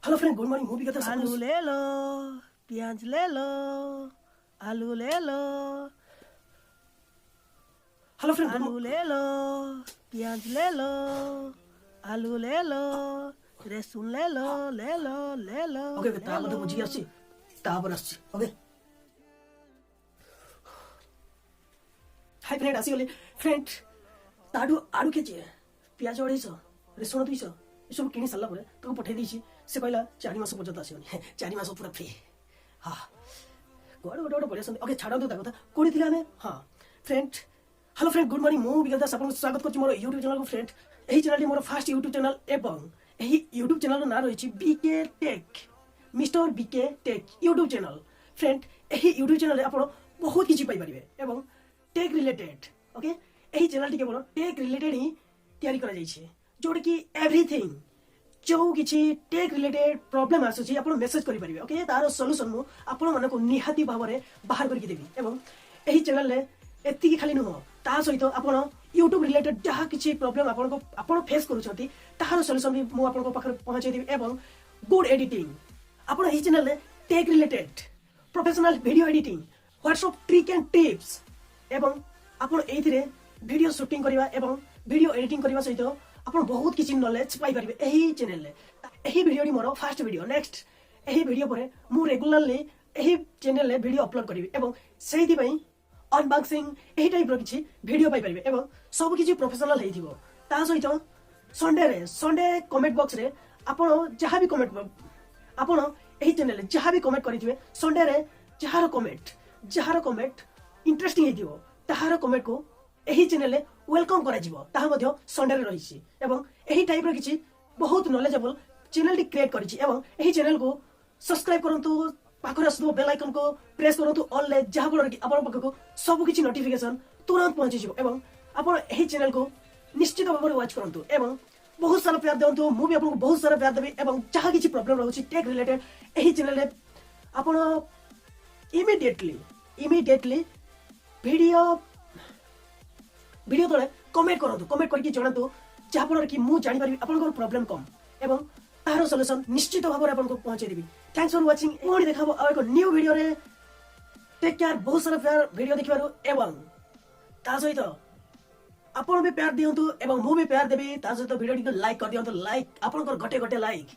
Hello friend, good morning. Movie का आलू ले लो, प्याज ले लो, आलू ले लो, हेलो फ्रेंड, आलू ले लो, प्याज ले लो, आलू ले लो, रेसुन ले लो, ले लो, ले लो। ओके ओके, ता बोधे बुझी आछि, ता पर आछि। ओके, हाय फ्रेंड, आसी गली फ्रेंड। ताडू आडू के जे प्याज 250 रेसुन 200 ए सब किनी सल्ला परे तो पठे देछि। से कहला 4 मास पर्यंत आसीबनी, 4 मास पूरा फ्री। हां, गोड़ गोड़ बढ़िया संदे। ओके, छाडो तो ता कथा कोडी थिला हमें। हां friend, hello friend, good morning. मु विगत दास आपन स्वागत करछि मोर YouTube चैनल को फ्रेंड। एही चैनल मोर फर्स्ट YouTube चैनल एवं एही YouTube चैनल ना रहिछि BK tech, mister BK tech YouTube channel. Friend, एही YouTube चैनल आपन बहुत किछि पाई परिबे एवं टेक रिलेटेड। ओके, एही चैनल टी केवल टेक रिलेटेड ही तैयारी करा जाइछि, जोड कि एवरीथिंग जो किछि टेक रिलेटेड प्रॉब्लम आसुछि आपण मेसेज करि परिबे। ओके, तार सॉल्यूशन मु आपण मन को निहाती भाबरे बाहर करके देबी एवं एही चैनल ले एति खाली नुह ता सहित आपण YouTube रिलेटेड जहा किछि प्रॉब्लम आपण फेस करूछंती तार सॉल्यूशन भी मु आपण को पाखर पहुंचाई देबी एवं गुड एडिटिंग। आपण एही चैनल ले tech related professional video editing, WhatsApp trick and tips एवं आपण एथिरे वीडियो शूटिंग करबा एवं वीडियो एडिटिंग करबा सहित आपण बहुत किछि नॉलेज पाई परिबे एही चैनल ले। एही video D more first video. Next एही वीडियो परे मु रेगुलरली एही चैनल ले वीडियो अपलोड करिवि एवं सेहि पई अनबॉक्सिंग एही टाइप रो किछि वीडियो पाई परिबे एवं सब किछि प्रोफेशनल हेइथिबो। ता सहित संडे कमेंट बॉक्स रे आपण जहां भी कमेंट आपण एही चैनल ले जहां भी कमेंट करिथिबे संडे रे जहार कमेंट इंटरेस्टिंग हेइथिबो ताहार कमेंट को एही चैनल ले वेलकम करा जिवो। ताहा मध्ये संडे रे रहिछि एवं एही टाइप रो किछि बहुत नॉलेजेबल चैनल टी क्रिएट करिछि एवं एही चैनल को सब्सक्राइब करंतु, पाखरे आसुबो बेल आइकन को प्रेस करंतु ऑल ले, जहा फल कि आपण पाखको सब किछि नोटिफिकेशन तुरंत पहुंची जिवो एवं आपण एही चैनल को निश्चित भाबरे वॉच करंतु एवं बहुत सारा प्यार देंतु। मु भी आपन को बहुत सारा प्यार देबी एवं जहा किछि प्रॉब्लम रहउछि टेक रिलेटेड एही चैनल ले आपण इमीडिएटली वीडियो तले कमेंट करंतु, कमेंट करके जणातु जहा फल कि मु जानि पारि आपन प्रॉब्लम कम एवं तार सॉल्यूशन निश्चित भाबरे आपन को पहुंचाई देबी। Thanks for watching. पुणी देखाबो आ एक न्यू वीडियो रे। Take care. बहुत सारा प्यार वीडियो देखिबारु एवं ता सहित आपन भी प्यार दियंतु एवं मु भी प्यार देबी। ता सहित वीडियो को लाइक कर दियंतु। लाइक आपन गटे गटे लाइक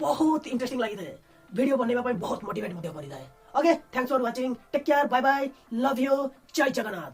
बहुत इंटरेस्टिंग लागि थाए, वीडियो बनेबा पय बहुत मोटिवेट मते करि थाए। Okay, thanks for watching. Take care, bye bye, love you, जय जगन्नाथ।